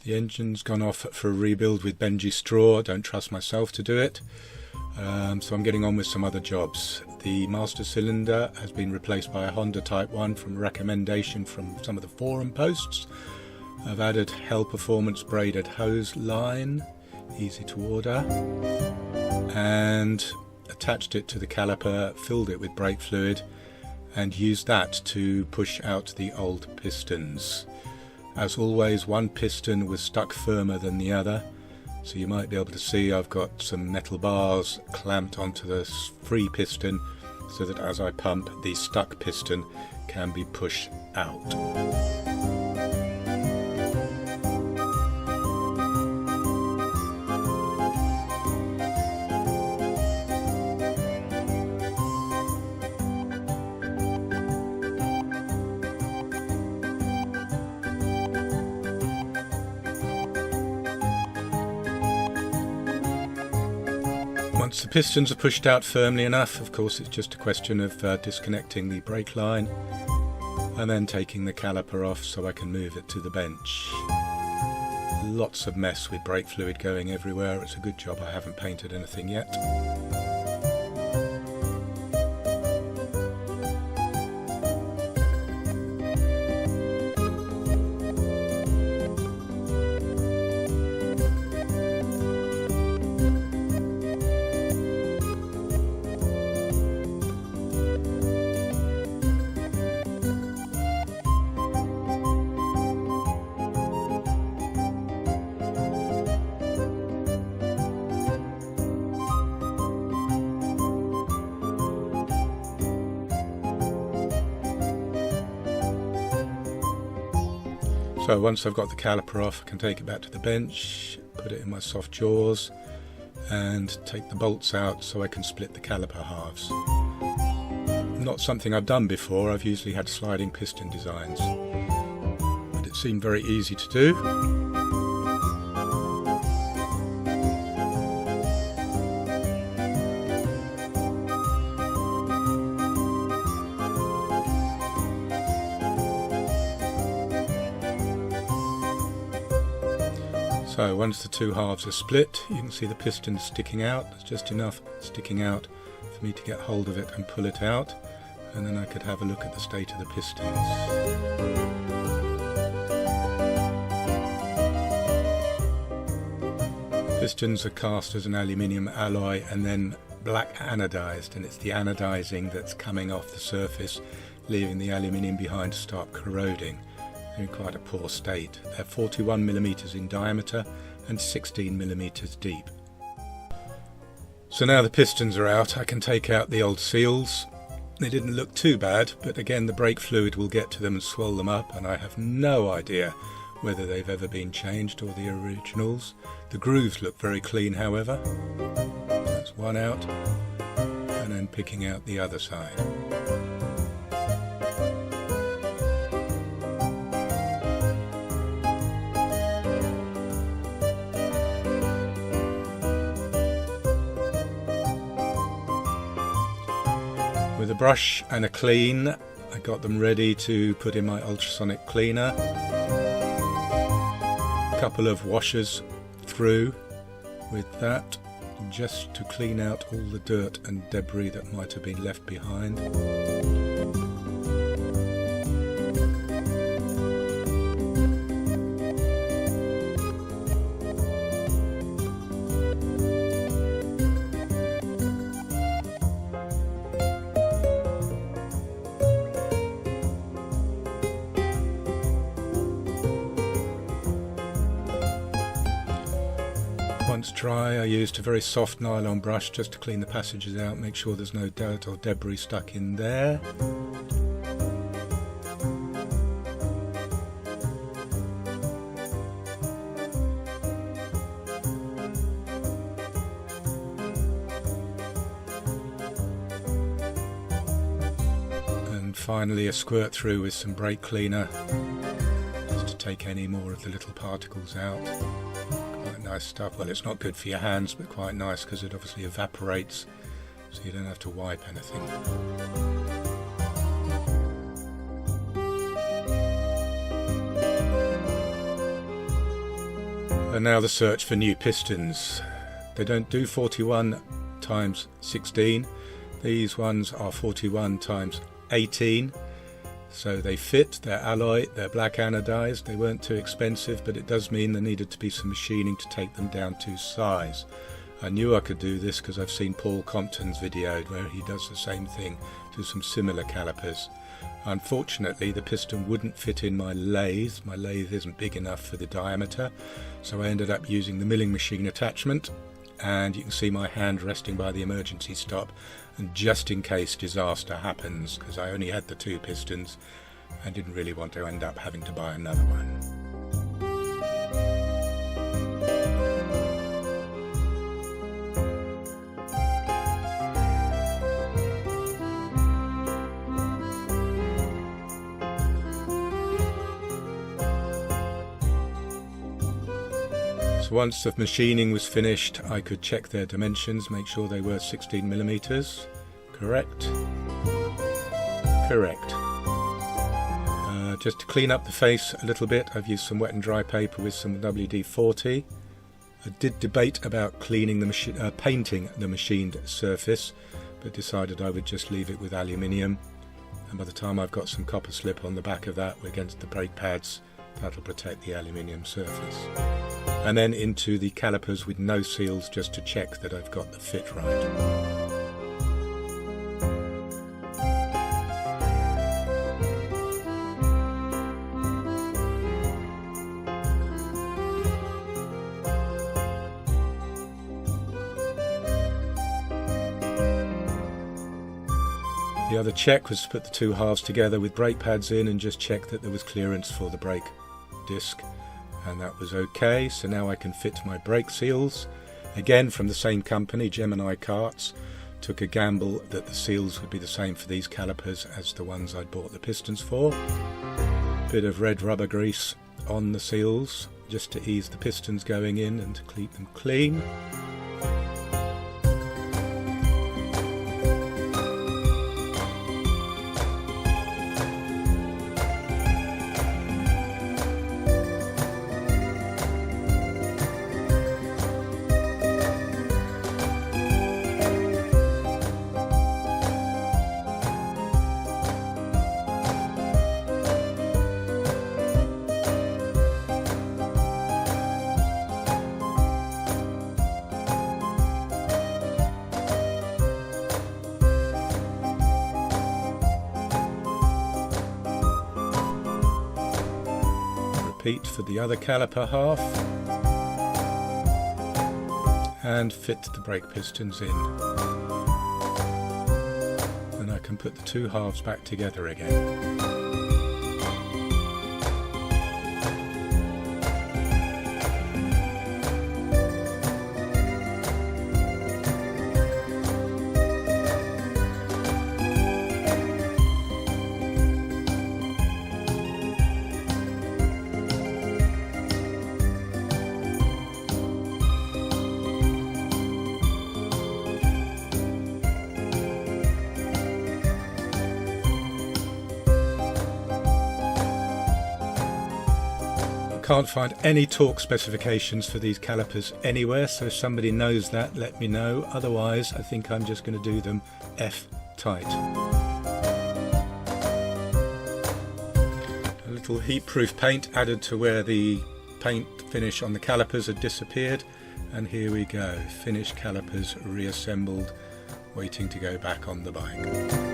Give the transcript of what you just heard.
The engine's gone off for a rebuild with Benji straw. I don't trust myself to do it, so I'm getting on with some other jobs. The master cylinder has been replaced by a Honda Type 1 from recommendation from some of the forum posts. I've added HEL Parformance braided hose line, easy to order, and attached it to the caliper, filled it with brake fluid, and used that to push out the old pistons. As always, one piston was stuck firmer than the other, so you might be able to see I've got some metal bars clamped onto the free piston so that as I pump, the stuck piston can be pushed out. Once the pistons are pushed out firmly enough, of course it's just a question of disconnecting the brake line and then taking the caliper off so I can move it to the bench. Lots of mess with brake fluid going everywhere. It's a good job I haven't painted anything yet. So once I've got the caliper off, I can take it back to the bench, put it in my soft jaws and take the bolts out so I can split the caliper halves. Not something I've done before. I've usually had sliding piston designs, but it seemed very easy to do. So once the two halves are split, you can see the piston sticking out. There's just enough sticking out for me to get hold of it and pull it out, and then I could have a look at the state of the pistons. Pistons are cast as an aluminium alloy and then black anodized, and it's the anodizing that's coming off the surface, leaving the aluminium behind to start corroding. They're in quite a poor state. They're 41mm in diameter and 16mm deep. So now the pistons are out, I can take out the old seals. They didn't look too bad, but again the brake fluid will get to them and swell them up, and I have no idea whether they've ever been changed or the originals. The grooves look very clean, however. That's one out, and then picking out the other side. With a brush and a clean, I got them ready to put in my ultrasonic cleaner. A couple of washers through with that, just to clean out all the dirt and debris that might have been left behind. Once dry, I used a very soft nylon brush just to clean the passages out, make sure there's no dirt or debris stuck in there. And finally a squirt through with some brake cleaner just to take any more of the little particles out. Nice stuff. Well, it's not good for your hands, but quite nice because it obviously evaporates, so you don't have to wipe anything. And now the search for new pistons. They don't do 41 times 16. These ones are 41 times 18. So they fit, they're alloy, they're black anodized, they weren't too expensive, but it does mean there needed to be some machining to take them down to size. I knew I could do this because I've seen Paul Compton's video where he does the same thing to some similar calipers. Unfortunately, the piston wouldn't fit in my lathe. My lathe isn't big enough for the diameter, so I ended up using the milling machine attachment, and you can see my hand resting by the emergency stop, and just in case disaster happens, because I only had the 2 pistons, I didn't really want to end up having to buy another one. Once the machining was finished, I could check their dimensions, make sure they were 16 millimeters. Correct? Correct. Just to clean up the face a little bit, I've used some wet and dry paper with some WD-40. I did debate about cleaning the painting the machined surface, but decided I would just leave it with aluminium. And by the time I've got some copper slip on the back of that against the brake pads, that'll protect the aluminium surface. And then into the calipers with no seals, just to check that I've got the fit right. The other check was to put the 2 halves together with brake pads in and just check that there was clearance for the brake disc, and that was okay. So now I can fit my brake seals, again from the same company, Gemini Karts. Took a gamble that the seals would be the same for these calipers as the ones I'd bought the pistons for. Bit of red rubber grease on the seals just to ease the pistons going in and to keep them clean. Repeat for the other caliper half, and fit the brake pistons in, and I can put the 2 halves back together again. Can't find any torque specifications for these calipers anywhere, so if somebody knows that, let me know. Otherwise, I think I'm just going to do them F-tight. A little heat-proof paint added to where the paint finish on the calipers had disappeared, and here we go, finished calipers reassembled, waiting to go back on the bike.